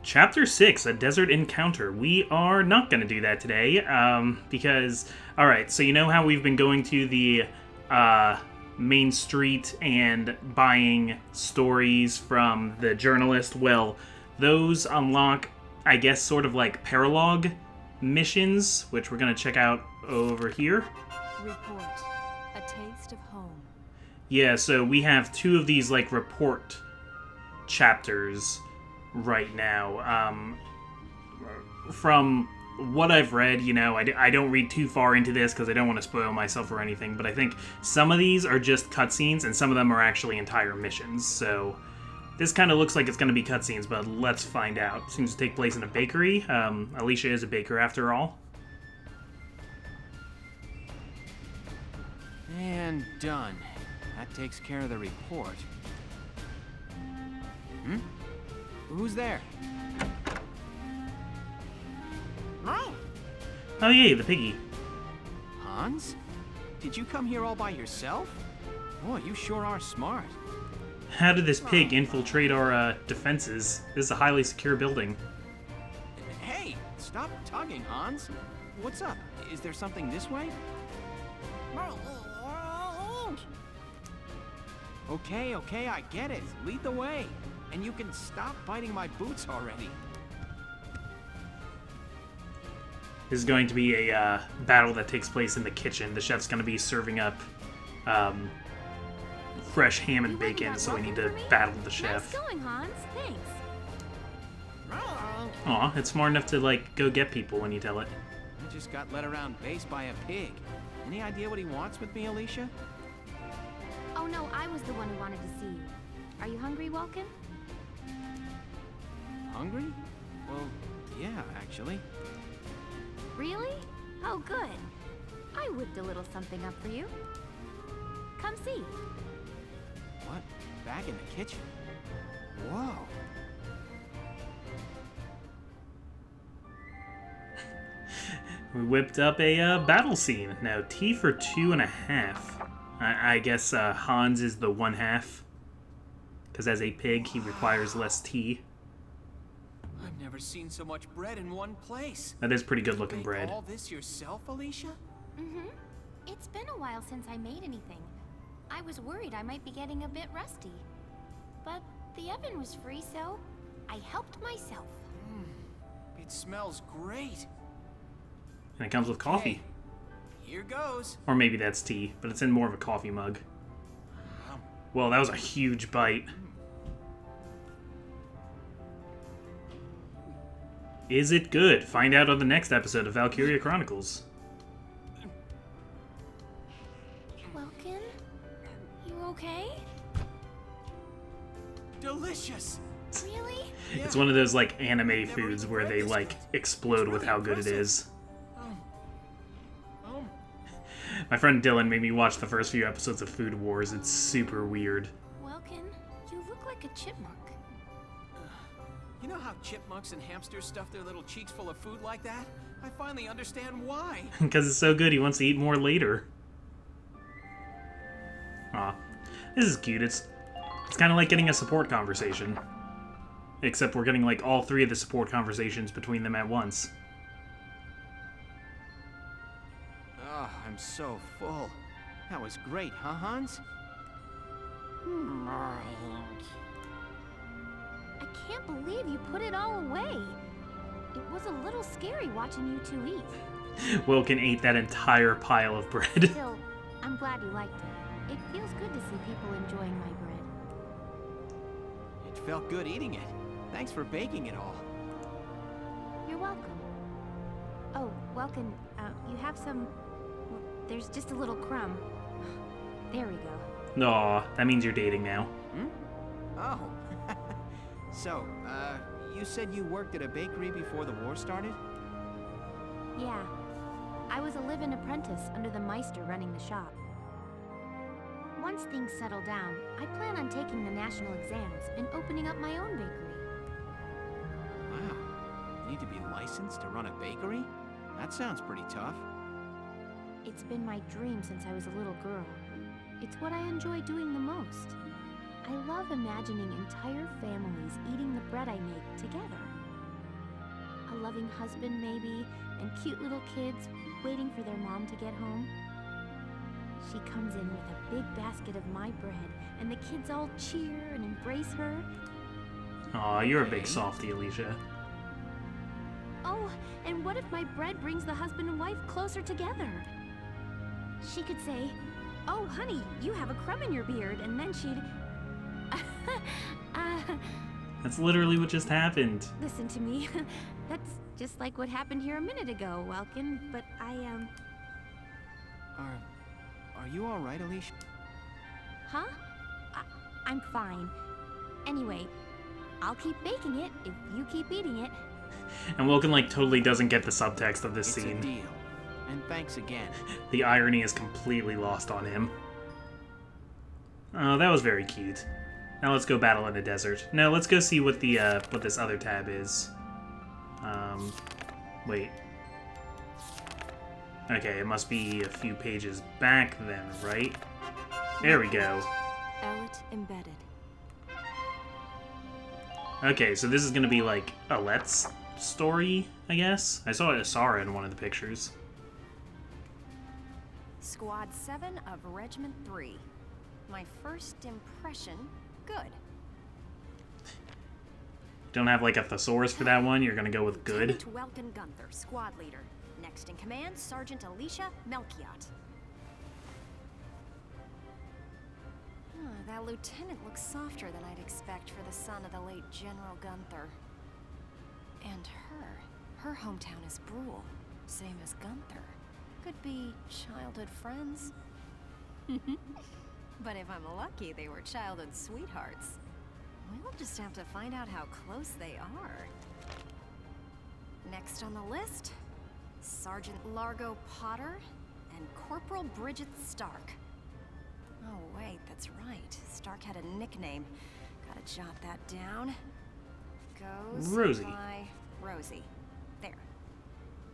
Chapter 6, A Desert Encounter. We are not going to do that today, because... Alright, so you know how we've been going to the main street and buying stories from the journalist? Well, those unlock, I guess, sort of like paralogue missions, which we're going to check out over here. Report. A taste of home. Yeah, so we have two of these, like, report chapters right now. From what I've read, you know, I don't read too far into this because I don't want to spoil myself or anything, but I think some of these are just cutscenes and some of them are actually entire missions, so this kind of looks like it's going to be cutscenes, but let's find out. Seems to take place in a bakery. Alicia is a baker after all. And done. That takes care of the report. Who's there? Oh yay, the piggy. Hans? Did you come here all by yourself? Boy, you sure are smart. How did this pig infiltrate our defenses? This is a highly secure building. Hey, stop tugging, Hans. What's up? Is there something this way? Okay, I get it. Lead the way. And you can stop biting my boots already. This is going to be a battle that takes place in the kitchen. The chef's going to be serving up fresh ham and bacon, so we need to battle the chef. Nice going, Hans. Thanks. Aw, it's smart enough to, like, go get people when you tell it. I just got led around base by a pig. Any idea what he wants with me, Alicia? Oh no, I was the one who wanted to see you. Are you hungry, Welkin? Hungry? Well, yeah, actually. Really? Oh, good. I whipped a little something up for you. Come see. What? Back in the kitchen? Whoa. We whipped up a battle scene. Now, T for 2.5. I guess Hans is the 1/2. Because as a pig, he requires less T. I've never seen so much bread in one place. That is pretty good looking You bread. make all this yourself, Alicia? Mm-hmm. It's been a while since I made anything. I was worried I might be getting a bit rusty. But the oven was free, so I helped myself. It smells great. And it comes with coffee. Okay, here goes. Or maybe that's tea, but it's in more of a coffee mug. Well, that was a huge bite. Is it good? Find out on the next episode of Valkyria Chronicles. Welkin? You okay? Delicious. Really? It's one of those, like, anime foods where they, like, explode with how good it is. My friend Dylan made me watch the first few episodes of Food Wars. It's super weird. Welkin, you look like a chipmunk. You know how chipmunks and hamsters stuff their little cheeks full of food like that? I finally understand why. Because it's so good, he wants to eat more later. Aw. This is cute. It's kind of like getting a support conversation. Except we're getting, like, all three of the support conversations between them at once. Oh, I'm so full. That was great, huh, Hans? I can't believe you put it all away. It was a little scary watching you two eat. Wilkin ate that entire pile of bread. Still, I'm glad you liked it. It feels good to see people enjoying my bread. It felt good eating it. Thanks for baking it all. You're welcome. Oh, Welkin, you have some... Well, there's just a little crumb. There we go. Aw, that means you're dating now. Oh. So, you said you worked at a bakery before the war started? Yeah. I was a live-in apprentice under the Meister running the shop. Once things settle down, I plan on taking the national exams and opening up my own bakery. Wow. You need to be licensed to run a bakery? That sounds pretty tough. It's been my dream since I was a little girl. It's what I enjoy doing the most. I love imagining entire families eating the bread I make together. A loving husband, maybe, and cute little kids waiting for their mom to get home. She comes in with a big basket of my bread, and the kids all cheer and embrace her. Aw, you're a big softie, Alicia. Oh, and what if my bread brings the husband and wife closer together? She could say, "Oh, honey, you have a crumb in your beard," and then she'd... That's literally what just happened. Listen to me. That's just like what happened here a minute ago, Welkin, but Are you alright, Alicia? Huh? I'm fine. Anyway, I'll keep baking it if you keep eating it. And Wilkin, like, totally doesn't get the subtext of this scene. It's a deal. And thanks again. The irony is completely lost on him. Oh, that was very cute. Now let's go battle in the desert. No, let's go see what the what this other tab is. Wait. Okay, it must be a few pages back then, right? There we go. Elet embedded. Okay, so this is gonna be like Alet's story, I guess. I saw Asara in one of the pictures. Squad 7 of Regiment 3. My first impression, good. Don't have like a thesaurus for that one, you're gonna go with good? Lieutenant Welkin Gunther, squad leader. Next in command, Sergeant Alicia Melchiot. That lieutenant looks softer than I'd expect for the son of the late General Gunther. And her hometown is Brule, same as Gunther. Could be childhood friends. But if I'm lucky, they were childhood sweethearts. We'll just have to find out how close they are. Next on the list, Sergeant Largo Potter and Corporal Bridget Stark. Oh wait, that's right. Stark had a nickname. Gotta jot that down. Goes Rosie. by Rosie. There.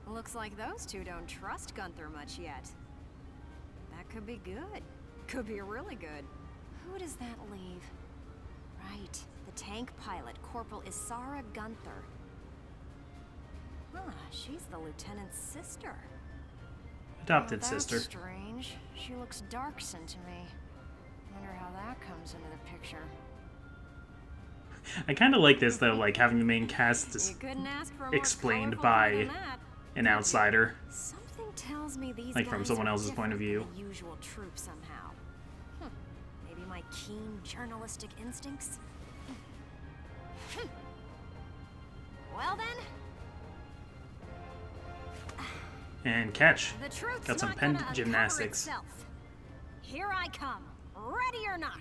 Looks like those two don't trust Gunther much yet. That could be good. Could be really good. Who does that leave? Right, the tank pilot, Corporal Isara Gunther. Huh, she's the lieutenant's sister. Adopted Well, sister. That's strange. She looks Darkson to me. Wonder how that comes into the picture. I kind of like this though, like having the main cast You couldn't ask for a more explained colorful by one than that. an outsider. Something tells me these Like, from guys someone are else's point of different view. than the usual troop somehow. Maybe my keen journalistic instincts. Well then, And catch. the truth's Got some not pen gonna uncover gymnastics. itself. Here I come, ready or not.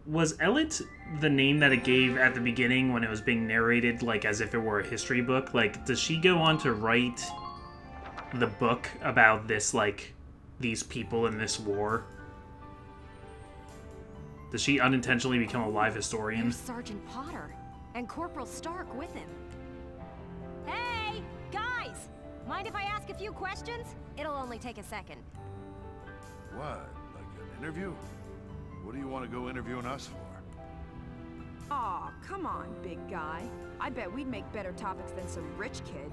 Was Elet the name that it gave at the beginning when it was being narrated, like as if it were a history book? Like, does she go on to write the book about this, like, these people in this war? Does she unintentionally become a live historian? There's Sergeant Potter and Corporal Stark with him. Hey, guys! Mind if I ask a few questions? It'll only take a second. What? Like an interview? What do you want to go interviewing us for? Aw, come on, big guy. I bet we'd make better topics than some rich kid.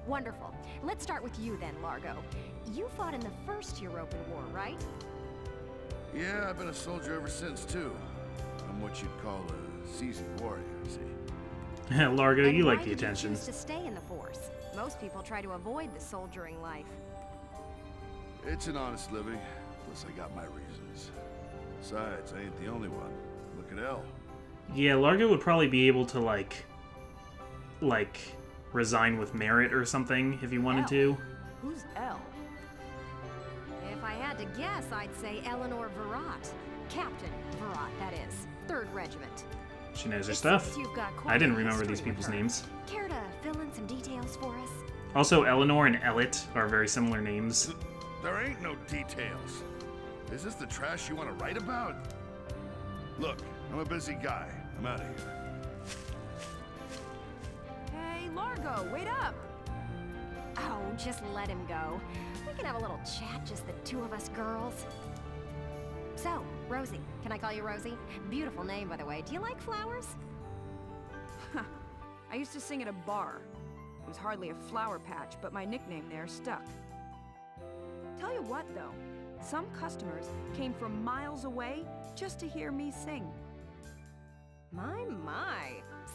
Wonderful. Let's start with you then, Largo. You fought in the First European War, right? Yeah, I've been a soldier ever since, too. I'm what you'd call a seasoned warrior, see? Largo, And you why like the did you attention. choose to stay in the force? Most people try to avoid the soldiering life. It's an honest living, plus I got my reasons. Besides, I ain't the only one. Look at Elle. Yeah, Largo would probably be able to, like, resign with merit or something if he wanted to. Who's Elle? If I had to guess, I'd say Eleanor Virat. Captain Virat, that is. 3rd Regiment. She knows her It stuff. seems you've got quite I didn't a remember history these with people's her. names. Care to fill in some details for us? Also, Eleanor and Elet are very similar names. There ain't no details. Is this the trash you want to write about? Look, I'm a busy guy. I'm out of here. Hey, Largo, wait up! Oh, just let him go. We can have a little chat, just the two of us girls. So, Rosie. Can I call you Rosie? Beautiful name, by the way. Do you like flowers? I used to sing at a bar. It was hardly a flower patch, but my nickname there stuck. Tell you what, though. Some customers came from miles away just to hear me sing. My.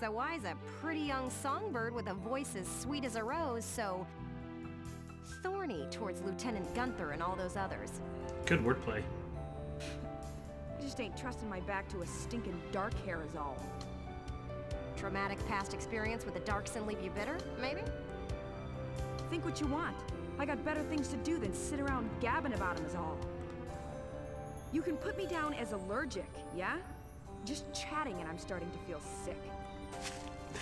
So why is a pretty young songbird with a voice as sweet as a rose so thorny towards Lieutenant Gunther and all those others? Good wordplay. I just ain't trusting my back to a stinking dark hair is all. Traumatic past experience with the Darkson leave you bitter, maybe? Think what you want. I got better things to do than sit around gabbing about him is all. You can put me down as allergic, yeah? Just chatting and I'm starting to feel sick.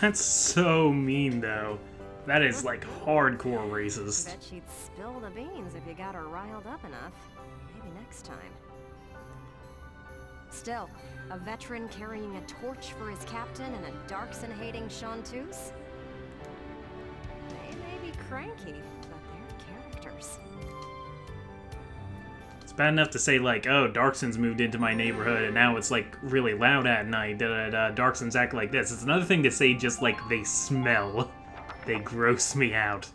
That's so mean, though. That is, like, hardcore racist. Bet she'd spill the beans if you got her riled up enough. Maybe next time. Still, a veteran carrying a torch for his captain and a Darkson-hating chanteuse? They may be cranky, but they're characters. It's bad enough to say, like, oh, Darkson's moved into my neighborhood, and now it's, like, really loud at night. Darksons act like this. It's another thing to say just, like, they smell. They gross me out.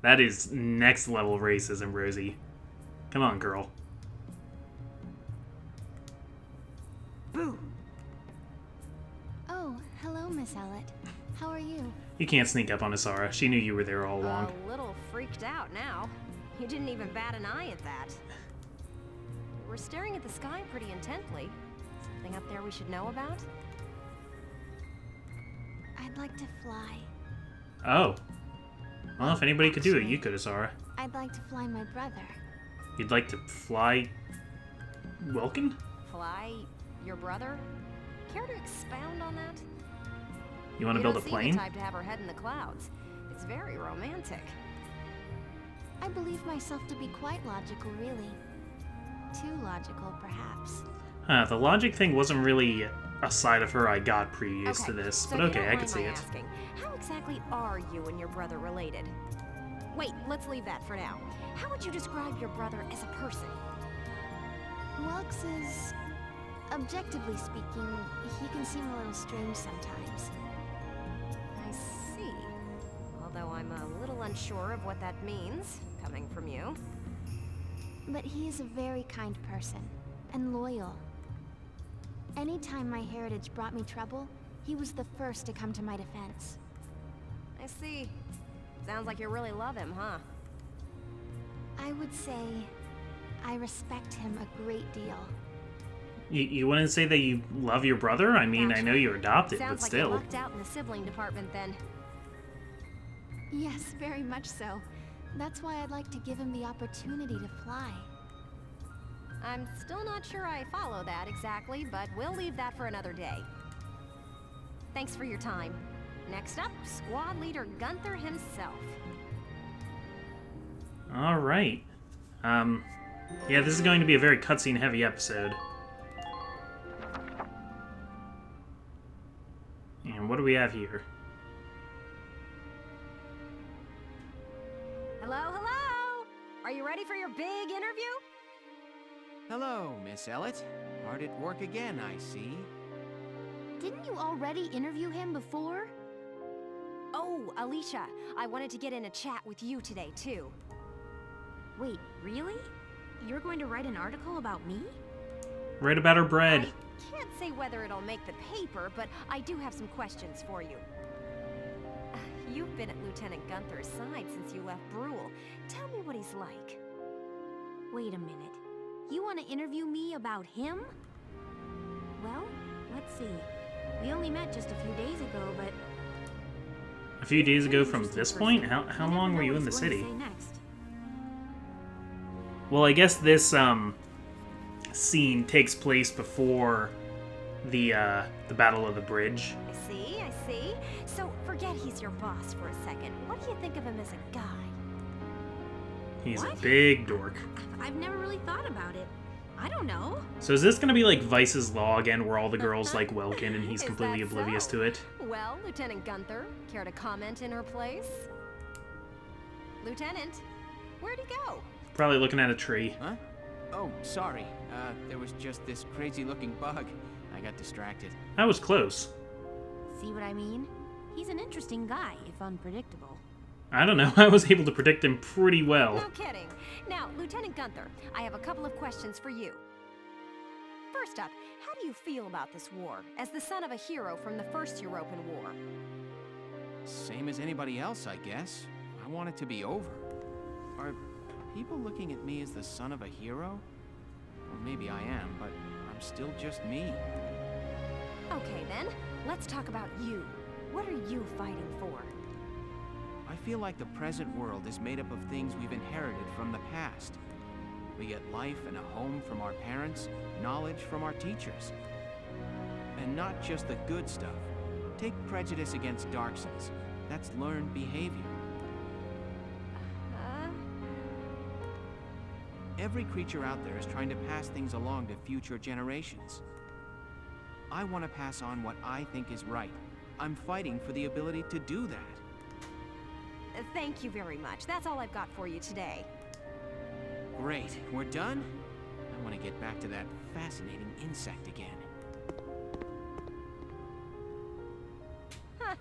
That is next level racism, Rosie. Come on, girl. Boo! Oh, hello, Miss Ellett. How are you? You can't sneak up on Asara. She knew you were there all along. A little freaked out now. You didn't even bat an eye at that. We're staring at the sky pretty intently. Something up there we should know about? I'd like to fly. Oh. Well, if anybody could do it, you could, Asara. I'd like to fly my brother. You'd like to fly... Welkin? Fly your brother? Care to expound on that? You want to build a You don't plane? seem the type to have her head in the clouds. It's very romantic. I believe myself to be quite logical, really. Too logical, perhaps. The logic thing wasn't really a side of her I got previous to this, so but you okay, don't I mind could see my it. asking, how exactly are you and your brother related? Wait, let's leave that for now. How would you describe your brother as a person? Welks is... objectively speaking, he can seem a little strange sometimes. I see. Although I'm a little unsure of what that means, coming from you. But he is a very kind person, and loyal. Anytime my heritage brought me trouble, he was the first to come to my defense. I see. Sounds like you really love him, huh? I would say I respect him a great deal. You wouldn't say that you love your brother? I mean, I know you're adopted, Sounds but like still. you lucked out in the sibling department then. Yes, very much so. That's why I'd like to give him the opportunity to fly. I'm still not sure I follow that exactly, but we'll leave that for another day. Thanks for your time. Next up, squad leader Gunther himself. Alright. Yeah, this is going to be a very cutscene-heavy episode. And what do we have here? Hello, hello! Are you ready for your big interview? Hello, Miss Ellett. Hard at work again, I see. Didn't you already interview him before? Oh, Alicia, I wanted to get in a chat with you today, too. Wait, really? You're going to write an article about me? Right about her bread. I can't say whether it'll make the paper, but I do have some questions for you. You've been at Lieutenant Gunther's side since you left Brule. Tell me what he's like. Wait a minute. You want to interview me about him? Well, let's see. We only met just a few days ago, but... A few days ago Very from interesting this person. point? You How never long were know you what in the he's going to city? say next. Well, I guess this, scene takes place before the Battle of the Bridge. I see. So, forget he's your boss for a second. What do you think of him as a guy? He's a What? big dork. I've never really thought about it. I don't know. So is this gonna be like Vice's Law again, where all the girls like Welkin and he's Is completely that oblivious so? to it? Well, Lieutenant Gunther, care to comment in her place? Lieutenant, where'd he go? Probably looking at a tree. Huh? Oh, sorry. There was just this crazy-looking bug. I got distracted. That was close. See what I mean? He's an interesting guy, if unpredictable. I don't know. I was able to predict him pretty well. No kidding. Now, Lieutenant Gunther, I have a couple of questions for you. First up, how do you feel about this war, as the son of a hero from the First European War? Same as anybody else, I guess. I want it to be over. Are people looking at me as the son of a hero? Well, maybe I am, but I'm still just me. Okay then, let's talk about you. What are you fighting for? I feel like the present world is made up of things we've inherited from the past. We get life and a home from our parents, knowledge from our teachers. And not just the good stuff. Take prejudice against Darksons. That's learned behavior. Every creature out there is trying to pass things along to future generations. I want to pass on what I think is right. I'm fighting for the ability to do that. Thank you very much. That's all I've got for you today. Great. We're done? I want to get back to that fascinating insect again. Huh.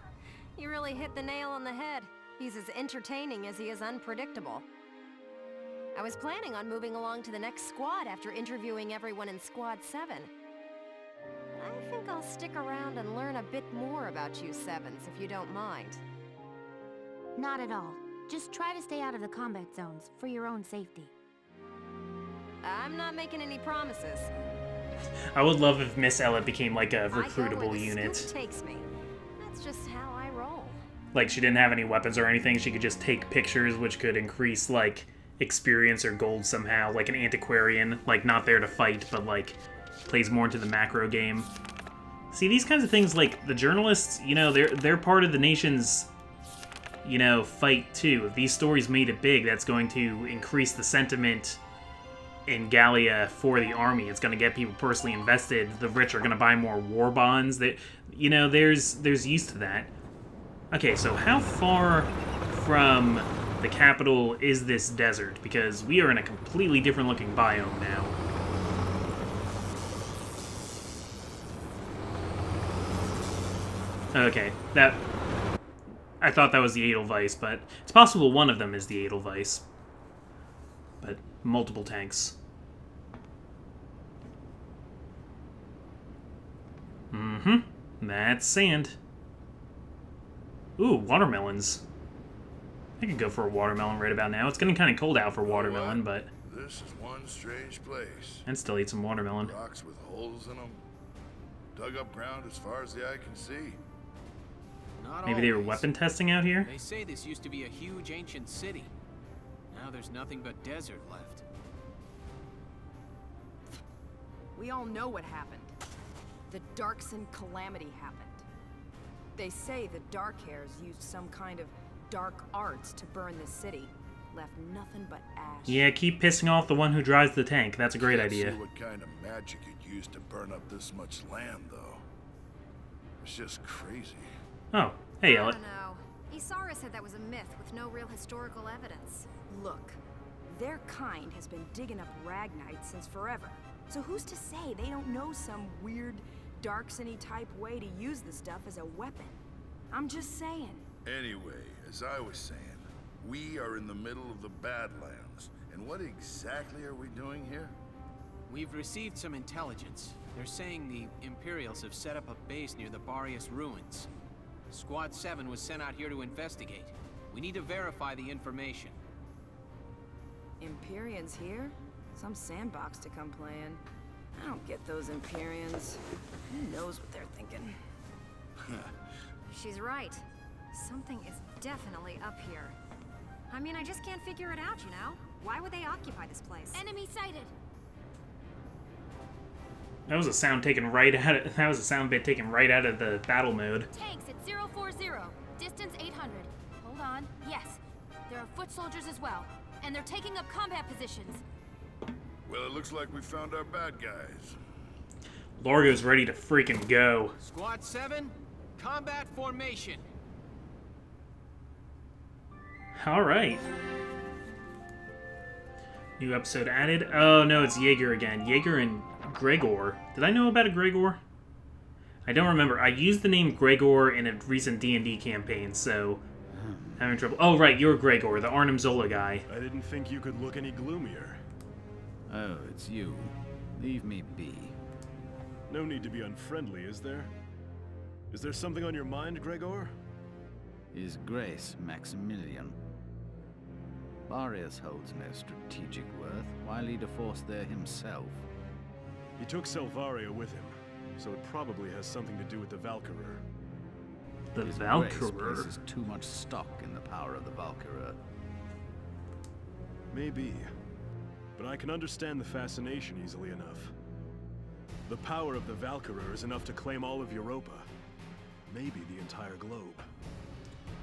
You really hit the nail on the head. He's as entertaining as he is unpredictable. I was planning on moving along to the next squad after interviewing everyone in Squad 7. I think I'll stick around and learn a bit more about you Sevens, if you don't mind. Not at all. Just try to stay out of the combat zones for your own safety. I'm not making any promises. I would love if Miss Ella became like a I go where recruitable the unit. scoop takes me. That's just how I roll. Like, she didn't have any weapons or anything. She could just take pictures, which could increase, like, experience or gold somehow. Like an antiquarian. Like, not there to fight, but, like, plays more into the macro game. See, these kinds of things, like, the journalists, you know, they're part of the nation's, you know, fight, too. If these stories made it big, that's going to increase the sentiment in Gallia for the army. It's going to get people personally invested. The rich are going to buy more war bonds. That, you know, there's use to that. Okay, so how far from the capital is this desert? Because we are in a completely different looking biome now. Okay, I thought that was the Edelweiss, but it's possible one of them is the Edelweiss. But multiple tanks. Mm-hmm. That's sand. Ooh, watermelons. I could go for a watermelon right about now. It's getting kind of cold out for watermelon, but... This is one strange place. I'd still eat some watermelon. Rocks with holes in them. Dug up ground as far as the eye can see. Not Maybe they were always. weapon testing out here? They say this used to be a huge ancient city. Now there's nothing but desert left. We all know what happened. The Darkson calamity happened. They say the Darkhairs used some kind of dark arts to burn the city. Left nothing but ash. Yeah, keep pissing off the one who drives the tank. That's a great Can't idea. see what kind of magic you'd use to burn up this much land, though. It's just crazy. Oh, hey, I Ella. don't know. Isara said that was a myth with no real historical evidence. Look, their kind has been digging up Ragnite since forever. So who's to say they don't know some weird Darksony type way to use the stuff as a weapon? I'm just saying. Anyway, as I was saying, we are in the middle of the Badlands. And what exactly are we doing here? We've received some intelligence. They're saying the Imperials have set up a base near the Barrius ruins. Squad 7 was sent out here to investigate. We need to verify the information. Imperians here? Some sandbox to come play in. I don't get those Imperians. Who knows what they're thinking? She's right. Something is definitely up here. I mean, I just can't figure it out, you know? Why would they occupy this place? Enemy sighted! That was a sound taken right out of, that was a sound bit taken right out of the battle mode. Tanks at 040. Distance 800. Hold on. Yes. There are foot soldiers as well. And they're taking up combat positions. Well, it looks like we found our bad guys. Largo's ready to freaking go. Squad 7, combat formation. Alright. New episode added. Oh no, it's Jaeger again. Jaeger and Gregor. Did I know about a Gregor? I don't remember. I used the name Gregor in a recent D&D campaign, so Having trouble. Oh, right, you're Gregor, the Arnim Zola guy. I didn't think you could look any gloomier. Oh, it's you. Leave me be. No need to be unfriendly, is there? Is there something on your mind, Gregor? His Grace, Maximilian. Barrios holds no strategic worth. Why lead a force there himself? He took Selvaria with him, so it probably has something to do with the Valkyria. The His Grace Valkyria. places too much stock in the power of the Valkyria. Maybe, but I can understand the fascination easily enough. The power of the Valkyria is enough to claim all of Europa, maybe the entire globe.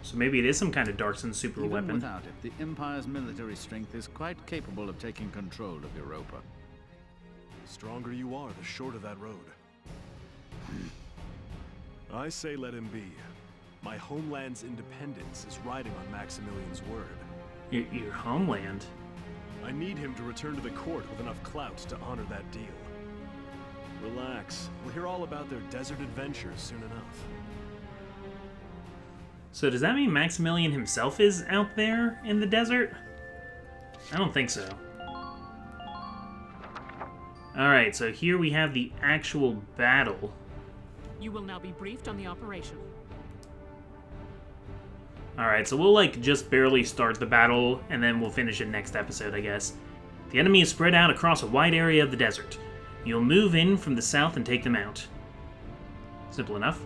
So maybe it is some kind of Darkson super Even weapon. without it, the Empire's military strength is quite capable of taking control of Europa. The stronger you are, the shorter that road. I say let him be. My homeland's independence is riding on Maximilian's word. Your homeland? I need him to return to the court with enough clout to honor that deal. Relax. We'll hear all about their desert adventures soon enough. So does that mean Maximilian himself is out there in the desert? I don't think so. Alright, so here we have the actual battle. You will now be briefed on the operation. Alright, so we'll like just barely start the battle and then we'll finish it next episode, I guess. The enemy is spread out across a wide area of the desert. You'll move in from the south and take them out. Simple enough.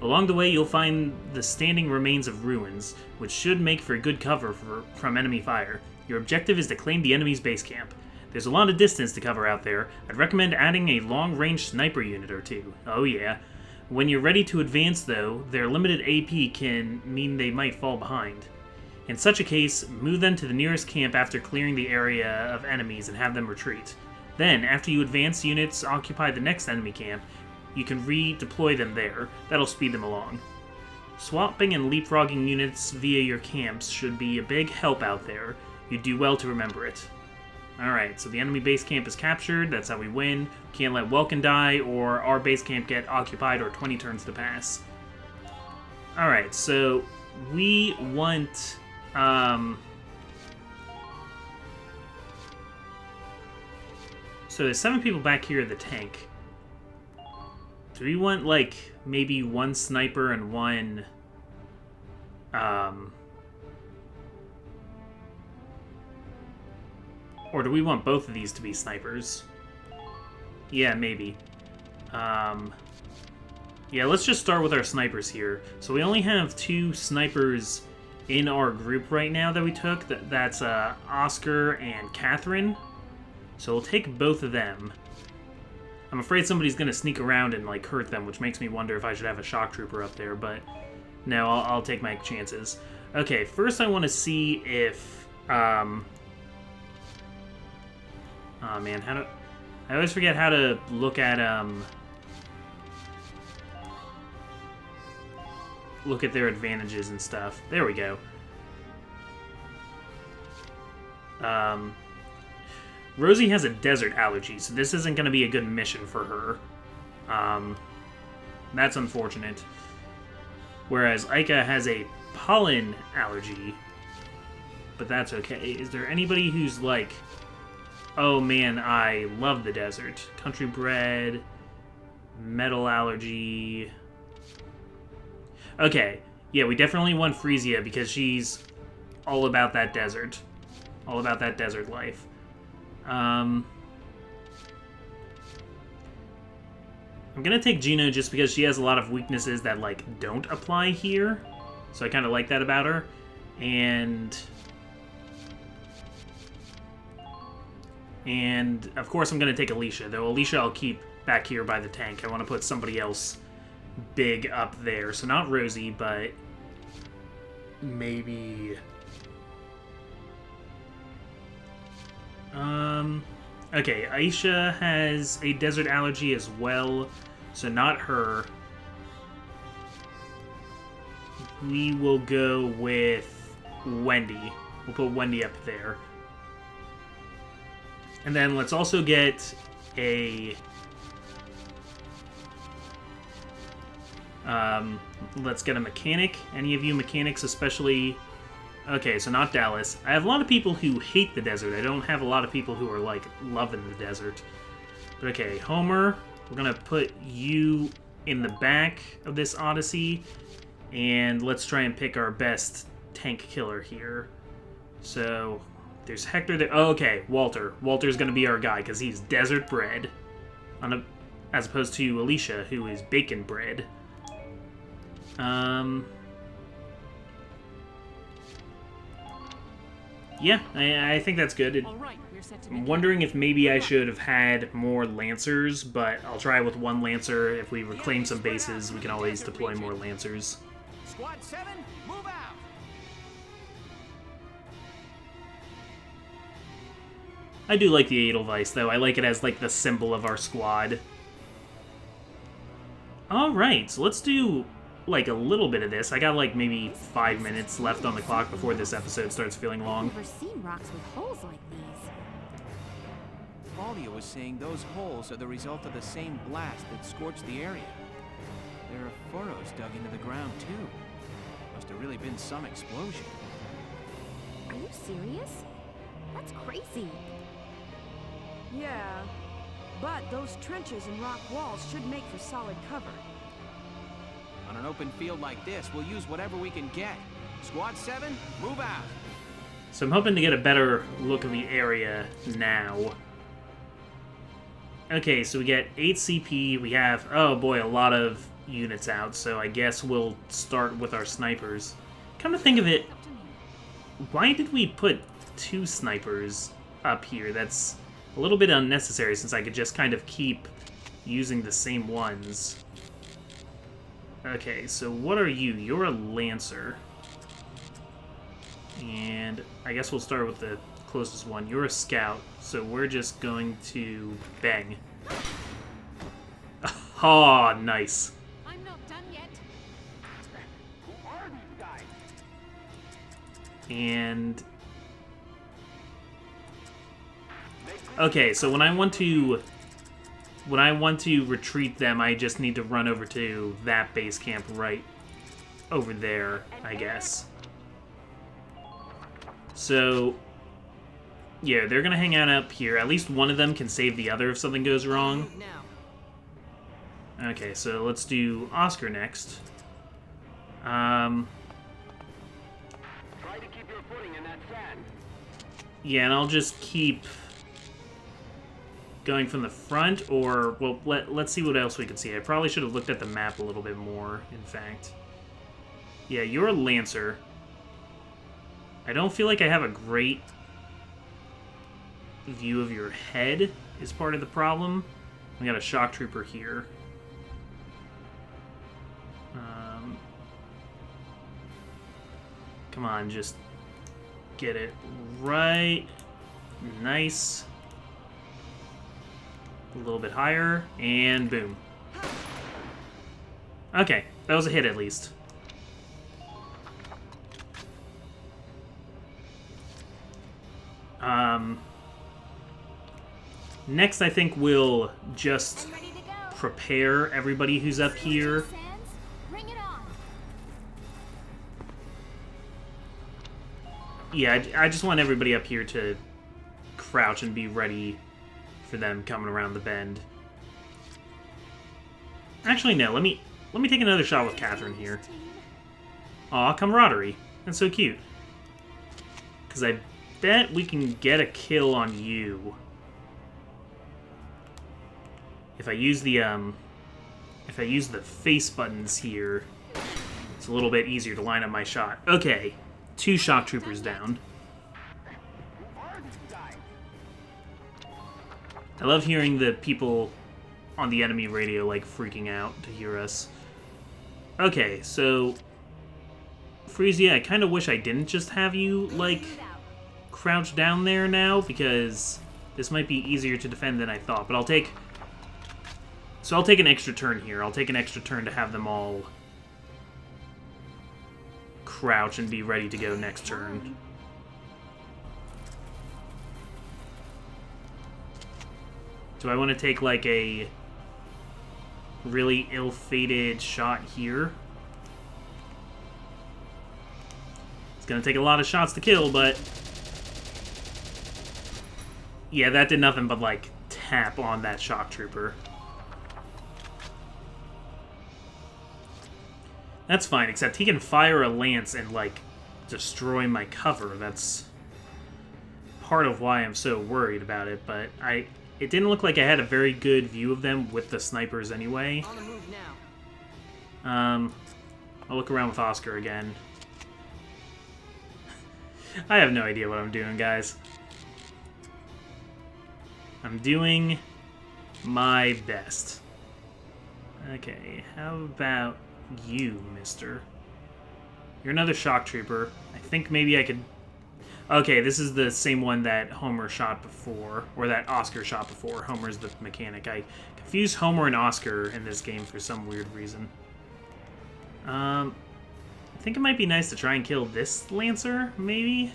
Along the way, you'll find the standing remains of ruins, which should make for good cover from enemy fire. Your objective is to claim the enemy's base camp. There's a lot of distance to cover out there. I'd recommend adding a long-range sniper unit or two. Oh yeah. When you're ready to advance, though, their limited AP can mean they might fall behind. In such a case, move them to the nearest camp after clearing the area of enemies and have them retreat. Then, after you advance units occupy the next enemy camp, you can redeploy them there. That'll speed them along. Swapping and leapfrogging units via your camps should be a big help out there. You'd do well to remember it. Alright, so the enemy base camp is captured. That's how we win. Can't let Welkin die, or our base camp get occupied, or 20 turns to pass. Alright, so we want... So there's 7 people back here at the tank. Do we want, like, maybe one sniper and one... Or do we want both of these to be snipers? Yeah, maybe. Yeah, let's just start with our snipers here. So we only have 2 snipers in our group right now that we took. That's Oscar and Catherine. So we'll take both of them. I'm afraid somebody's going to sneak around and, like, hurt them, which makes me wonder if I should have a shock trooper up there, but no, I'll take my chances. Okay, first I want to see if, oh man, I always forget how to look at, look at their advantages and stuff. There we go. Rosie has a desert allergy, so this isn't going to be a good mission for her. That's unfortunate. Whereas Aika has a pollen allergy, but that's okay. Is there anybody who's like, oh man, I love the desert? Country bred, metal allergy. Okay, yeah, we definitely want Frisia because she's all about that desert. All about that desert life. I'm gonna take Gino just because she has a lot of weaknesses that, like, don't apply here. So I kind of like that about her. And of course I'm gonna take Alicia, though Alicia I'll keep back here by the tank. I want to put somebody else big up there. So not Rosie, but maybe... Okay, Aisha has a desert allergy as well, so not her. We will go with Wendy. We'll put Wendy up there. And then let's also get a... Let's get a mechanic. Any of you mechanics, especially... Okay, so not Dallas. I have a lot of people who hate the desert. I don't have a lot of people who are, like, loving the desert. But okay, Homer, we're gonna put you in the back of this Odyssey, and let's try and pick our best tank killer here. So, there's Hector there. Oh, okay, Walter. Walter's gonna be our guy, because he's desert bred, as opposed to Alicia, who is bacon bred. Yeah, I think that's good. All right, we're set to I'm begin. wondering if maybe I should have had more Lancers, but I'll try with one Lancer. If we reclaim some bases, we can always deploy more Lancers. Squad 7, move out! I do like the Edelweiss, though. I like it as, like, the symbol of our squad. Alright, so let's do, like, a little bit of this. I got, like, maybe 5 minutes left on the clock before this episode starts feeling long. I've never seen rocks with holes like these. Valia was saying those holes are the result of the same blast that scorched the area. There are furrows dug into the ground, too. Must have really been some explosion. Are you serious? That's crazy. Yeah, but those trenches and rock walls should make for solid cover. On an open field like this, we'll use whatever we can get. Squad 7, move out! So I'm hoping to get a better look of the area now. Okay, so we get 8 CP. We have, oh boy, a lot of units out, so I guess we'll start with our snipers. Come to think of it, why did we put 2 snipers up here? That's a little bit unnecessary, since I could just kind of keep using the same ones. Okay, so what are you? You're a Lancer. And I guess we'll start with the closest one. You're a Scout, so we're just going to bang. Oh, nice. I'm not done yet. Who are these guys? And... okay, so when I want to retreat them, I just need to run over to that base camp right over there, I guess. So, yeah, they're gonna hang out up here. At least one of them can save the other if something goes wrong. Now. Okay, so let's do Oscar next. Try to keep your footing in that sand. Yeah, and I'll just keep going from the front, or, well, let's see what else we can see. I probably should have looked at the map a little bit more, in fact. Yeah, you're a Lancer. I don't feel like I have a great view of your head, is part of the problem. We got a shock trooper here. Come on, just get it right. Nice. A little bit higher, and boom. Okay, that was a hit at least. Next I think we'll just I'm ready to go. prepare everybody who's up here. Sands, bring it on. Yeah, I just want everybody up here to crouch and be ready for them coming around the bend. Actually, no, let me take another shot with Catherine here. Aw, camaraderie. That's so cute. Because I bet we can get a kill on you. If I use the face buttons here, it's a little bit easier to line up my shot. Okay, 2 shock troopers down. I love hearing the people on the enemy radio, like, freaking out to hear us. Okay, so... Freesia, I kind of wish I didn't just have you, like, crouch down there now, because this might be easier to defend than I thought. But I'll take... So I'll take an extra turn here. I'll take an extra turn to have them all crouch and be ready to go next turn. Do I want to take, like, a really ill-fated shot here. It's gonna take a lot of shots to kill, but... yeah, that did nothing but, like, tap on that shock trooper. That's fine, except he can fire a lance and, like, destroy my cover. That's part of why I'm so worried about it, but it didn't look like I had a very good view of them with the snipers anyway. On the move now. I'll look around with Oscar again. I have no idea what I'm doing, guys. I'm doing my best. Okay, how about you, mister? You're another shock trooper. I think maybe I could... okay, this is the same one that Homer shot before, or that Oscar shot before. Homer's the mechanic. I confused Homer and Oscar in this game for some weird reason. I think it might be nice to try and kill this Lancer, maybe?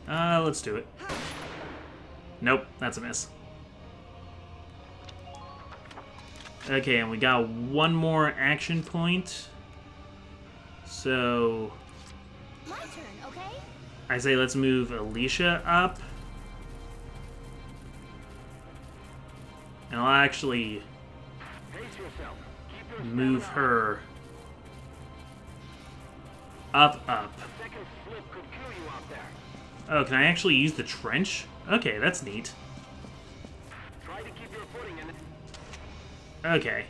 Let's do it. Nope, that's a miss. Okay, and we got one more action point. So... My turn, okay? I say let's move Alicia up. And I'll actually move her up. Oh, can I actually use the trench? Okay, that's neat. Okay.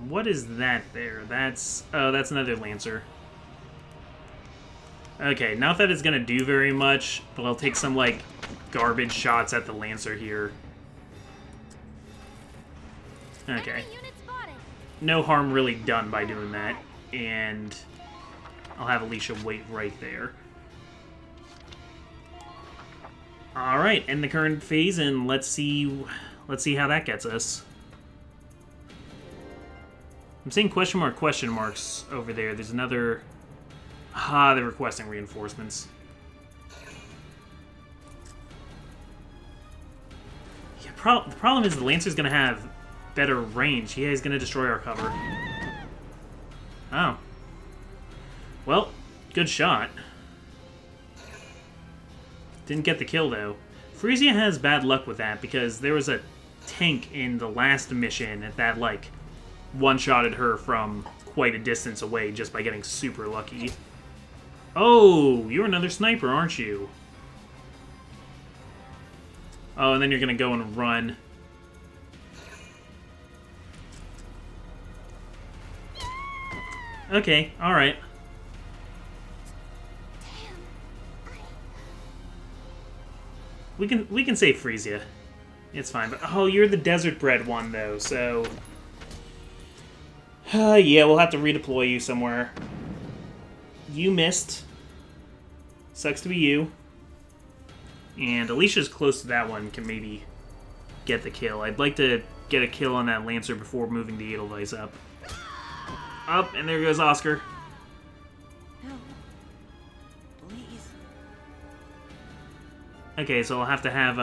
What is that there? That's... oh, that's another Lancer. Okay, not that it's gonna do very much, but I'll take some, like, garbage shots at the Lancer here. Okay. Enemy unit spotted. No harm really done by doing that, and I'll have Alicia wait right there. Alright, end the current phase, and let's see how that gets us. I'm seeing question marks over there. There's another... ah, they're requesting reinforcements. Yeah, the problem is the Lancer's gonna have better range. He is gonna destroy our cover. Oh. Well, good shot. Didn't get the kill, though. Frisia has bad luck with that, because there was a tank in the last mission that, like, one-shotted her from quite a distance away just by getting super lucky. Oh, you're another sniper, aren't you? Oh, and then you're gonna go and run. Okay, alright. We can save Frisia. It's fine, but oh, you're the desert bred one though, so yeah, we'll have to redeploy you somewhere. You missed. Sucks to be you. And Alicia's close to that one, can maybe get the kill. I'd like to get a kill on that Lancer before moving the Edelweiss up. Up, and there goes Oscar. No. Please. Okay, so I'll have to have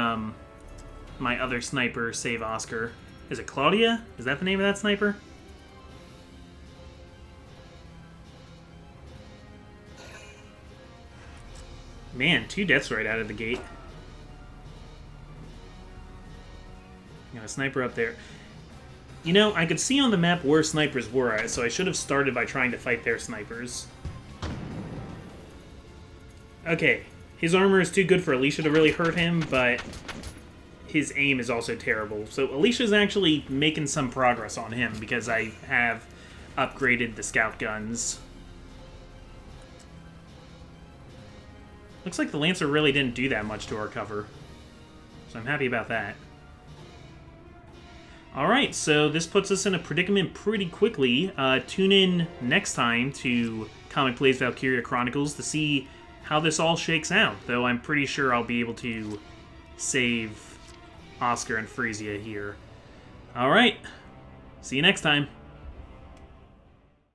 my other sniper save Oscar. Is it Claudia? Is that the name of that sniper? Man, 2 deaths right out of the gate. Got a sniper up there. You know, I could see on the map where snipers were, so I should have started by trying to fight their snipers. Okay, his armor is too good for Alicia to really hurt him, but his aim is also terrible. So Alicia's actually making some progress on him because I have upgraded the scout guns. Looks like the Lancer really didn't do that much to our cover, so I'm happy about that. Alright, so this puts us in a predicament pretty quickly. Tune in next time to Comic Plays Valkyria Chronicles to see how this all shakes out, though I'm pretty sure I'll be able to save Oscar and Frisia here. Alright, see you next time.